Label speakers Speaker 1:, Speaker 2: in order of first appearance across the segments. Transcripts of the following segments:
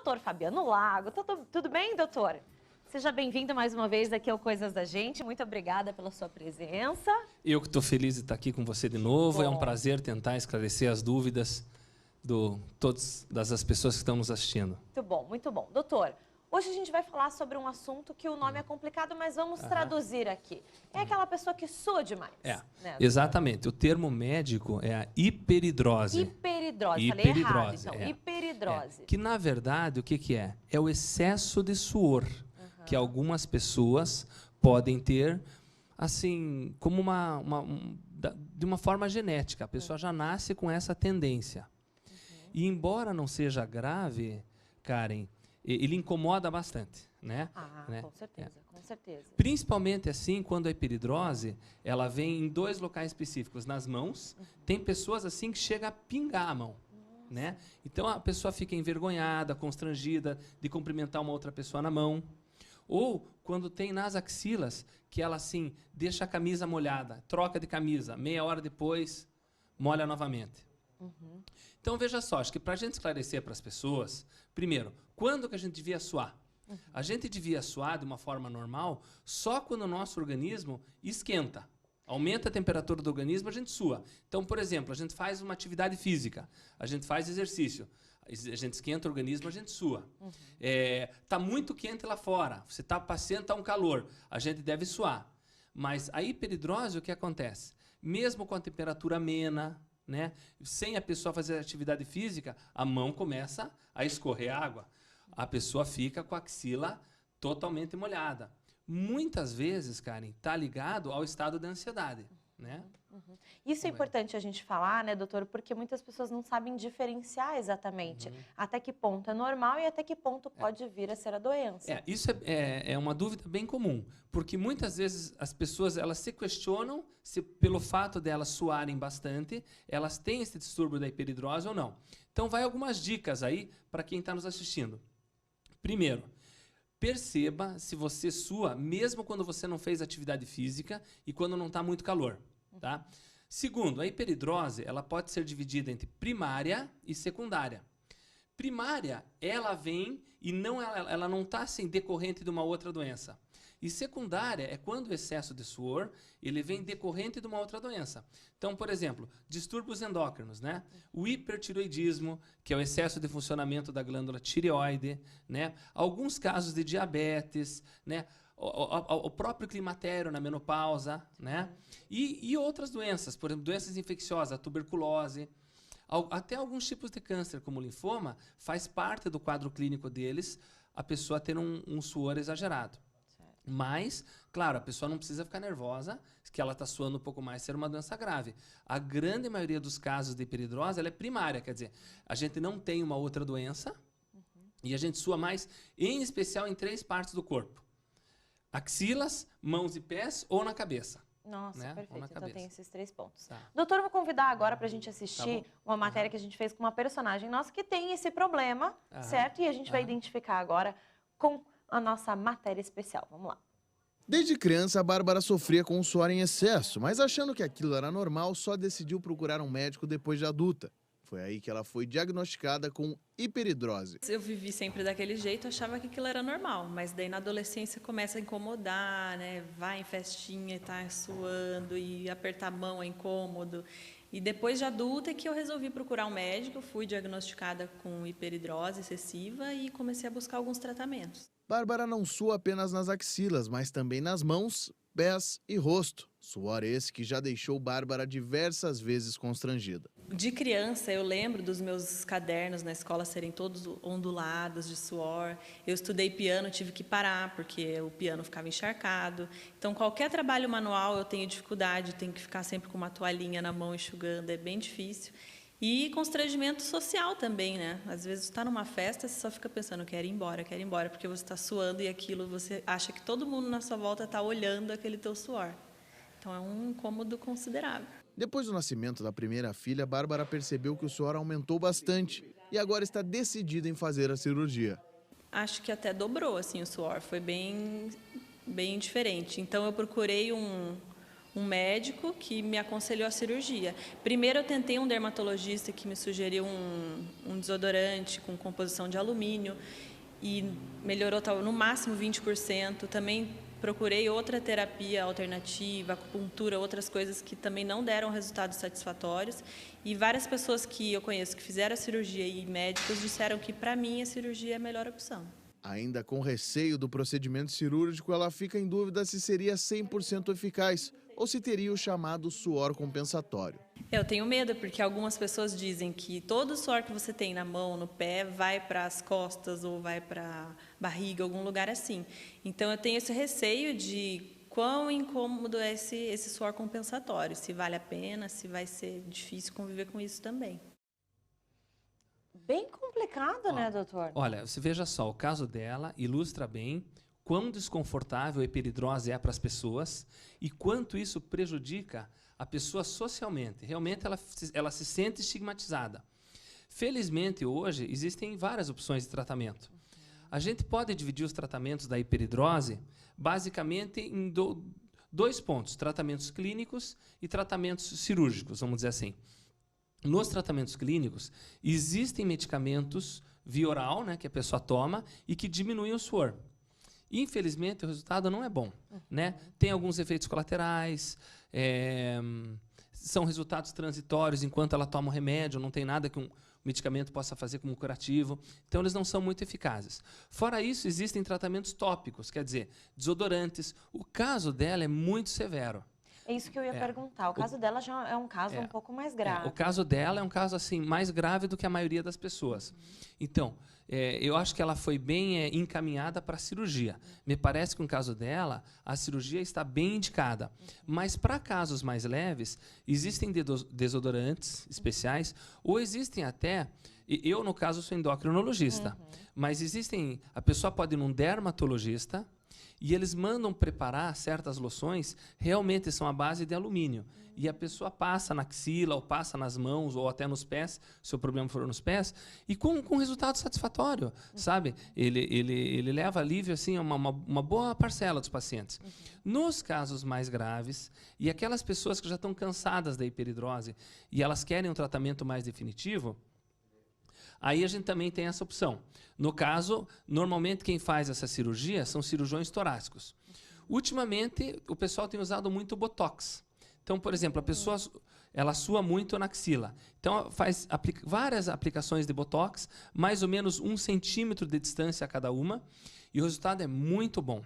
Speaker 1: doutor Fabiano Lago. Tudo bem, doutor? Seja bem-vindo mais uma vez aqui ao Coisas da Gente. Muito obrigada pela sua presença.
Speaker 2: Eu que estou feliz de estar aqui com você de novo.
Speaker 1: Bom.
Speaker 2: É um prazer tentar esclarecer as dúvidas das pessoas que estão nos assistindo.
Speaker 1: Muito bom, muito bom. Doutor, hoje a gente vai falar sobre um assunto que o nome é complicado, mas vamos traduzir aqui. É aquela pessoa que sua demais. Né,
Speaker 2: exatamente. O termo médico é a hiperidrose.
Speaker 1: Hiperidrose. Falei errado, então. Hiperidrose.
Speaker 2: Que, na verdade, o que é? É o excesso de suor que algumas pessoas podem ter, assim, como de uma forma genética. A pessoa já nasce com essa tendência. E, embora não seja grave, Karen, ele incomoda bastante, né?
Speaker 1: Com certeza, com certeza.
Speaker 2: Principalmente assim, quando a hiperidrose, ela vem em dois locais específicos, nas mãos. Tem pessoas assim que chega a pingar a mão, né? Então a pessoa fica envergonhada, constrangida de cumprimentar uma outra pessoa na mão. Ou quando tem nas axilas, que ela assim deixa a camisa molhada, troca de camisa, meia hora depois molha novamente. Então, veja só, acho que para a gente esclarecer para as pessoas, primeiro, quando que a gente devia suar? A gente devia suar de uma forma normal só quando o nosso organismo esquenta. Aumenta a temperatura do organismo, a gente sua. Então, por exemplo, a gente faz uma atividade física, a gente faz exercício, a gente esquenta o organismo, a gente sua. Está muito quente lá fora, você está passeando, está um calor, a gente deve suar. Mas a hiperidrose, o que acontece? Mesmo com a temperatura amena, né? Sem a pessoa fazer atividade física, a mão começa a escorrer água. A pessoa fica com a axila totalmente molhada. Muitas vezes, Karen, está ligado ao estado de ansiedade, né?
Speaker 1: Isso é importante a gente falar, né, doutor? Porque muitas pessoas não sabem diferenciar exatamente até que ponto é normal e até que ponto pode vir a ser a doença.
Speaker 2: Isso é uma dúvida bem comum, porque muitas vezes as pessoas elas se questionam se pelo fato de elas suarem bastante, elas têm esse distúrbio da hiperidrose ou não. Então, vai algumas dicas aí para quem está nos assistindo. Primeiro, perceba se você sua mesmo quando você não fez atividade física e quando não está muito calor. Tá? Segundo, a hiperidrose ela pode ser dividida entre primária e secundária. Primária, ela vem e ela não está assim, decorrente de uma outra doença. E secundária é quando o excesso de suor ele vem decorrente de uma outra doença. Então, por exemplo, distúrbios endócrinos, né? O hipertiroidismo, que é o excesso de funcionamento da glândula tireoide, né? Alguns casos de diabetes, né? O próprio climatério na menopausa, né? E outras doenças, por exemplo, doenças infecciosas, a tuberculose, até alguns tipos de câncer, como o linfoma, faz parte do quadro clínico deles a pessoa ter um suor exagerado. Mas, claro, a pessoa não precisa ficar nervosa, que ela está suando um pouco mais, ser uma doença grave. A grande maioria dos casos de hiperidrose ela é primária, quer dizer, a gente não tem uma outra doença e a gente sua mais, em especial em 3 partes do corpo. Axilas, mãos e pés ou na cabeça.
Speaker 1: Nossa,
Speaker 2: né?
Speaker 1: perfeito. Então tem esses 3 pontos.
Speaker 2: Tá.
Speaker 1: Doutor, eu vou convidar agora para a gente assistir uma matéria que a gente fez com uma personagem nossa que tem esse problema, certo? E a gente vai identificar agora com a nossa matéria especial. Vamos lá.
Speaker 3: Desde criança, a Bárbara sofria com suor em excesso, mas achando que aquilo era normal, só decidiu procurar um médico depois de adulta. Foi aí que ela foi diagnosticada com hiperidrose.
Speaker 4: Eu vivi sempre daquele jeito, achava que aquilo era normal, mas daí na adolescência começa a incomodar, né? Vai em festinha e tá suando, e apertar a mão é incômodo. E depois de adulta é que eu resolvi procurar um médico, fui diagnosticada com hiperidrose excessiva e comecei a buscar alguns tratamentos.
Speaker 3: Bárbara não sua apenas nas axilas, mas também nas mãos, pés e rosto. Suor esse que já deixou Bárbara diversas vezes constrangida.
Speaker 4: De criança, eu lembro dos meus cadernos na escola serem todos ondulados de suor. Eu estudei piano, tive que parar, porque o piano ficava encharcado. Então, qualquer trabalho manual eu tenho dificuldade, tenho que ficar sempre com uma toalhinha na mão enxugando, é bem difícil. E constrangimento social também, né? Às vezes, você está numa festa, você só fica pensando, quero ir embora, porque você está suando e aquilo, você acha que todo mundo na sua volta está olhando aquele teu suor. Então, é um incômodo considerável.
Speaker 3: Depois do nascimento da primeira filha, Bárbara percebeu que o suor aumentou bastante e agora está decidida em fazer a cirurgia.
Speaker 4: Acho que até dobrou assim, o suor, foi bem diferente. Então, eu procurei um um médico que me aconselhou a cirurgia. Primeiro eu tentei um dermatologista que me sugeriu um desodorante com composição de alumínio e melhorou no máximo 20%. Também procurei outra terapia alternativa, acupuntura, outras coisas que também não deram resultados satisfatórios. E várias pessoas que eu conheço que fizeram a cirurgia e médicos disseram que, para mim, a cirurgia é a melhor opção.
Speaker 3: Ainda com receio do procedimento cirúrgico, ela fica em dúvida se seria 100% eficaz ou se teria o chamado suor compensatório.
Speaker 4: Eu tenho medo, porque algumas pessoas dizem que todo o suor que você tem na mão, no pé, vai para as costas ou vai para a barriga, algum lugar assim. Então, eu tenho esse receio de quão incômodo é esse suor compensatório, se vale a pena, se vai ser difícil conviver com isso também.
Speaker 1: Bem complicado, né, doutor?
Speaker 2: Olha, você veja só, o caso dela ilustra bem quão desconfortável a hiperidrose é para as pessoas e quanto isso prejudica a pessoa socialmente. Realmente ela se sente estigmatizada. Felizmente, hoje, existem várias opções de tratamento. A gente pode dividir os tratamentos da hiperidrose basicamente em dois pontos, tratamentos clínicos e tratamentos cirúrgicos, vamos dizer assim. Nos tratamentos clínicos, existem medicamentos via oral, né, que a pessoa toma e que diminuem o suor. Infelizmente, o resultado não é bom. Né? Tem alguns efeitos colaterais, são resultados transitórios enquanto ela toma o remédio, não tem nada que um medicamento possa fazer como curativo. Então, eles não são muito eficazes. Fora isso, existem tratamentos tópicos, quer dizer, desodorantes. O caso dela é muito severo.
Speaker 1: É isso que eu ia perguntar. O caso dela já é um caso um pouco mais grave.
Speaker 2: O caso dela é um caso assim mais grave do que a maioria das pessoas. Então, eu acho que ela foi bem encaminhada para a cirurgia. Me parece que no caso dela, a cirurgia está bem indicada. Mas para casos mais leves, existem desodorantes especiais ou existem até... Eu, no caso, sou endocrinologista. Mas existem... A pessoa pode ir num dermatologista... E eles mandam preparar certas loções, realmente são à base de alumínio. E a pessoa passa na axila, ou passa nas mãos, ou até nos pés, se o problema for nos pés, e com resultado satisfatório, sabe? Ele leva alívio assim, a uma boa parcela dos pacientes. Nos casos mais graves, e aquelas pessoas que já estão cansadas da hiperidrose, e elas querem um tratamento mais definitivo, aí a gente também tem essa opção. No caso, normalmente quem faz essa cirurgia são cirurgiões torácicos. Ultimamente, o pessoal tem usado muito Botox. Então, por exemplo, a pessoa ela sua muito na axila. Então, faz várias aplicações de Botox, mais ou menos 1 centímetro de distância a cada uma, e o resultado é muito bom.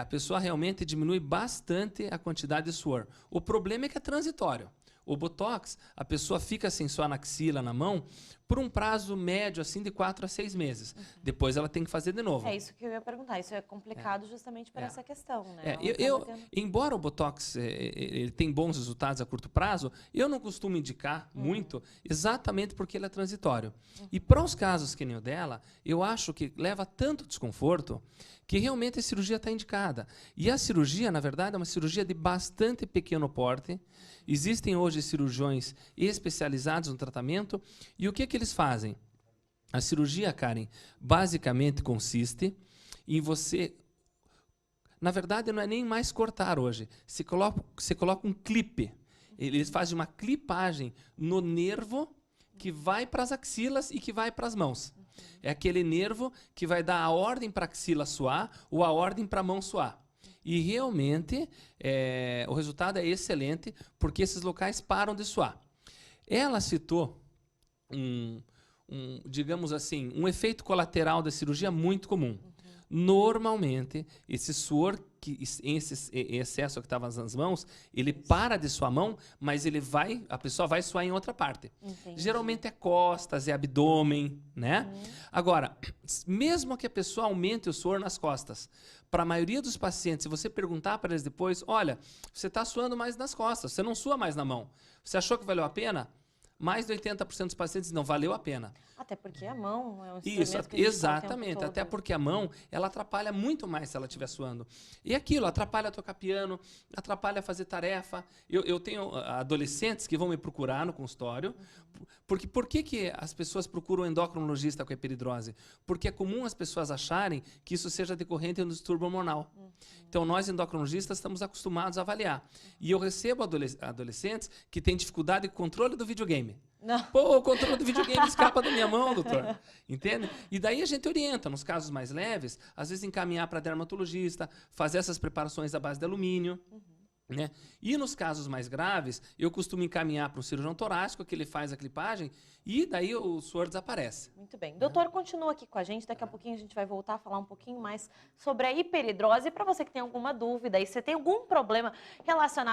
Speaker 2: A pessoa realmente diminui bastante a quantidade de suor. O problema é que é transitório. O Botox, a pessoa fica assim só na axila, na mão, por um prazo médio assim de 4 a 6 meses. Depois ela tem que fazer de novo.
Speaker 1: É isso que eu ia perguntar. Isso é complicado justamente por essa questão, né?
Speaker 2: Embora o Botox ele tem bons resultados a curto prazo, eu não costumo indicar muito, exatamente porque ele é transitório. E para os casos que nem o dela, eu acho que leva tanto desconforto que realmente a cirurgia está indicada. E a cirurgia, na verdade, é uma cirurgia de bastante pequeno porte. Existem hoje cirurgiões especializados no tratamento. E o que eles fazem? A cirurgia, Karen, basicamente consiste em você... Na verdade, não é nem mais cortar hoje. Você coloca um clipe. Eles fazem uma clipagem no nervo que vai para as axilas e que vai para as mãos. É aquele nervo que vai dar a ordem para a axila suar ou a ordem para a mão suar. E realmente o resultado é excelente porque esses locais param de suar. Ela citou digamos assim, um efeito colateral da cirurgia muito comum. Normalmente, esse suor, esse excesso que estava nas mãos, ele para de suar a mão, mas a pessoa vai suar em outra parte.
Speaker 1: Entendi.
Speaker 2: Geralmente é costas, é abdômen, né? Agora, mesmo que a pessoa aumente o suor nas costas, para a maioria dos pacientes, se você perguntar para eles depois, olha, você está suando mais nas costas, você não sua mais na mão. Você achou que valeu a pena? Mais de 80% dos pacientes não valeu a pena.
Speaker 1: Até porque a mão é um
Speaker 2: Isso,
Speaker 1: instrumento que a gente tá o tempo
Speaker 2: exatamente. Até
Speaker 1: todo.
Speaker 2: porque a mão, ela atrapalha muito mais se ela estiver suando. E aquilo, atrapalha tocar piano, atrapalha fazer tarefa. Eu tenho adolescentes que vão me procurar no consultório. Porque por que as pessoas procuram um endocrinologista com epiridrose? Porque é comum as pessoas acharem que isso seja decorrente de um distúrbio hormonal. Então, nós endocrinologistas estamos acostumados a avaliar. E eu recebo adolescentes que têm dificuldade com o controle do videogame.
Speaker 1: Não.
Speaker 2: Pô, o controle do videogame escapa da minha mão, doutor. Entende? E daí a gente orienta, nos casos mais leves, às vezes encaminhar para dermatologista, fazer essas preparações à base de alumínio. Né? E nos casos mais graves, eu costumo encaminhar para um cirurgião torácico, que ele faz a clipagem, e daí o suor desaparece.
Speaker 1: Muito bem. Doutor, continua aqui com a gente. Daqui a pouquinho a gente vai voltar a falar um pouquinho mais sobre a hiperidrose. E para você que tem alguma dúvida e você tem algum problema relacionado